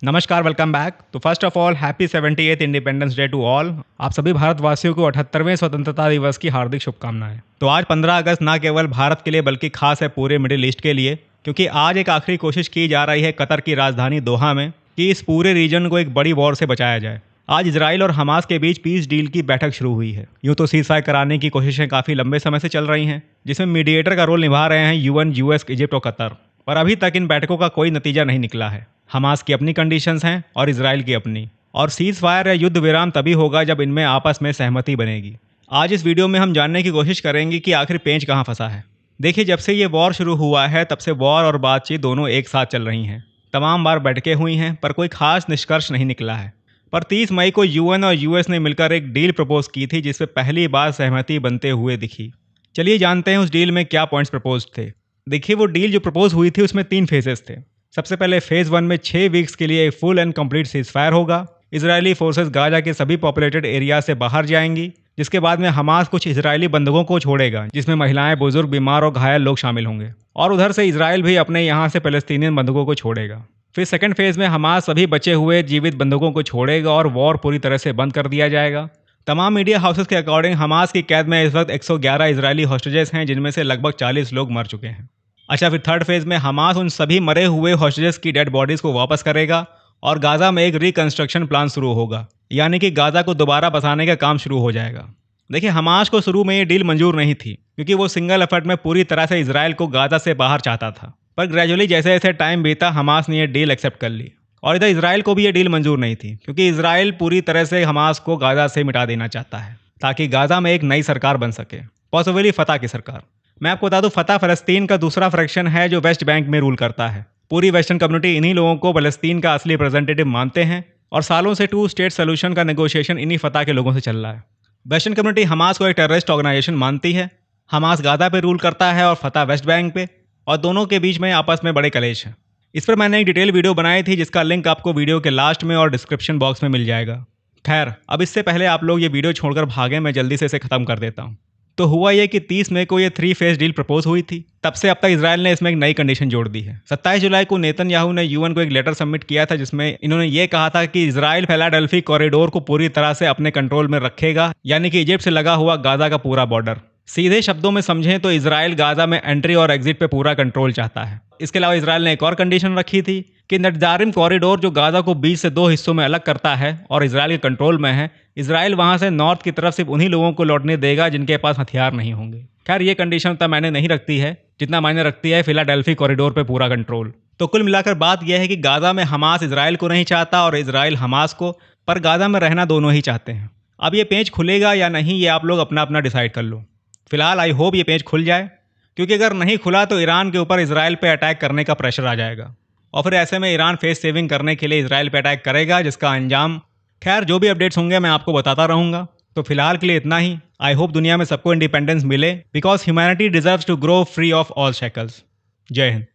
नमस्कार, welcome back. तो first of all happy 78th independence day to all. आप सभी भारतवासियों को 78वें स्वतंत्रता दिवस की हार्दिक शुभकामनाएं। तो आज 15 अगस्त ना केवल भारत के लिए बल्कि खास है पूरे मिडिल ईस्ट के लिए, क्योंकि आज एक आखिरी कोशिश की जा रही है कतर की राजधानी दोहा में कि इस पूरे रीजन को एक बड़ी वॉर से बचाया जाए। आज इजराइल और हमास के बीच पीस डील की बैठक शुरू हुई है। यूं तो सीज फायर कराने की कोशिशें काफ़ी लंबे समय से चल रही हैं, जिसमें मीडिएटर का रोल निभा रहे हैं यूएन, यूएस, इजिप्ट और कतर। पर अभी तक इन बैठकों का कोई नतीजा नहीं निकला है। हमास की अपनी कंडीशंस हैं और इजराइल की अपनी, और सीज फायर या युद्ध विराम तभी होगा जब इनमें आपस में सहमति बनेगी। आज इस वीडियो में हम जानने की कोशिश करेंगे कि आखिर पेंच कहाँ फंसा है। देखिए, जब से ये वॉर शुरू हुआ है तब से वॉर और बातचीत दोनों एक साथ चल रही हैं। तमाम बार बैठकें हुई हैं पर कोई खास निष्कर्ष नहीं निकला है। पर 30 मई को यूएन और यूएस ने मिलकर एक डील प्रपोज की थी, जिसपे पहली बार सहमति बनते हुए दिखी। चलिए जानते हैं उस डील में क्या पॉइंट्स प्रपोज थे। देखिए, वो डील जो प्रपोज हुई थी उसमें 3 फेजेस थे। सबसे पहले फेज 1 में 6 वीक्स के लिए एक full and complete cease fire होगा। इजरायली फोर्सेस गाजा के सभी पॉपुलेटेड एरिया से बाहर जाएंगी, जिसके बाद में हमास कुछ इजरायली बंधकों को छोड़ेगा, जिसमें महिलाएं, बुजुर्ग, बीमार और घायल लोग शामिल होंगे। और उधर से इजराइल भी अपने यहाँ से पैलेस्टीनियन बंधकों को छोड़ेगा। फिर सेकंड फेज में हमास सभी बचे हुए जीवित बंधकों को छोड़ेगा और वॉर पूरी तरह से बंद कर दिया जाएगा। तमाम मीडिया हाउसेस के अकॉर्डिंग हमास की कैद में इस वक्त 111 इजरायली हॉस्टेजेस हैं, जिनमें से लगभग 40 लोग मर चुके हैं। अच्छा, फिर थर्ड फेज में हमास उन सभी मरे हुए हॉस्टेजेस की डेड बॉडीज को वापस करेगा और गाजा में एक रिकंस्ट्रक्शन प्लान शुरू होगा, यानी कि गाजा को दोबारा बसाने का काम शुरू हो जाएगा। देखिए, हमास को शुरू में ये डील मंजूर नहीं थी, क्योंकि वो सिंगल एफर्ट में पूरी तरह से इजराइल को गाजा से बाहर चाहता था। पर ग्रेजुअली जैसे जैसे टाइम बीता, हमास ने ये डील एक्सेप्ट कर ली। और इधर इजराइल को भी ये डील मंजूर नहीं थी, क्योंकि इजराइल पूरी तरह से हमास को गाजा से मिटा देना चाहता है, ताकि गाजा में एक नई सरकार बन सके, पॉसिबली फतह की सरकार। मैं आपको बता दूं, फतह फलस्तीन का दूसरा फ्रैक्शन है जो वेस्ट बैंक में रूल करता है। पूरी वेस्टर्न कम्युनिटी इन्हीं लोगों को फलस्तीन का असली रिप्रेजेंटेटिव मानते हैं, और सालों से 2 स्टेट सोल्यूशन का नेगोशिएशन इन्हीं फतह के लोगों से चल रहा है। वेस्टर्न कम्युनिटी हमास को एक टेररिस्ट ऑर्गेनाइजेशन मानती है। हमास गाजा पे रूल करता है और फतह वेस्ट बैंक पे, और दोनों के बीच में आपस में बड़े कलेश हैं। इस पर मैंने एक डिटेल वीडियो बनाई थी, जिसका लिंक आपको वीडियो के लास्ट में और डिस्क्रिप्शन बॉक्स में मिल जाएगा। खैर, अब इससे पहले आप लोग ये वीडियो छोड़कर भागें, मैं जल्दी से इसे खत्म कर देता हूँ। तो हुआ ये कि 30 मई को ये 3 फेज डील प्रपोज हुई थी। तब से अब तक इजराइल ने इसमें एक नई कंडीशन जोड़ दी है। 27 जुलाई को नेतन्याहू ने यूएन को एक लेटर सबमिट किया था, जिसमें इन्होंने ये कहा था कि इजराइल फिलाडेल्फी कॉरिडोर को पूरी तरह से अपने कंट्रोल में रखेगा, यानी कि इजिप्ट से लगा हुआ गाजा का पूरा बॉर्डर। सीधे शब्दों में समझें तो इजराइल गाजा में एंट्री और एग्जिट पे पूरा कंट्रोल चाहता है। इसके अलावा इजराइल ने एक और कंडीशन रखी थी कि नटजारिम कॉरिडोर, जो गाजा को 20 से 2 हिस्सों में अलग करता है और इजराइल के कंट्रोल में है, इजराइल वहां से नॉर्थ की तरफ सिर्फ उन्हीं लोगों को लौटने देगा जिनके पास हथियार नहीं होंगे। खैर, ये कंडीशन तो मैंने नहीं रखती है, जितना मायने रखती है फिलाडेल्फी कॉरिडोर पे पूरा कंट्रोल। तो कुल मिलाकर बात यह है कि गाजा में हमास इजराइल को नहीं चाहता और इजराइल हमास को, पर गाजा में रहना दोनों ही चाहते हैं। अब ये पेंच खुलेगा या नहीं, ये आप लोग अपना अपना डिसाइड कर लो। फिलहाल आई होप ये पेंच खुल जाए, क्योंकि अगर नहीं खुला तो ईरान के ऊपर इजराइल पे अटैक करने का प्रेशर आ जाएगा, और फिर ऐसे में ईरान फेस सेविंग करने के लिए इजराइल पे अटैक करेगा, जिसका अंजाम, खैर जो भी अपडेट्स होंगे मैं आपको बताता रहूँगा। तो फिलहाल के लिए इतना ही। आई होप दुनिया में सबको इंडिपेंडेंस मिले, because humanity deserves to grow free of all shackles. जय हिंद।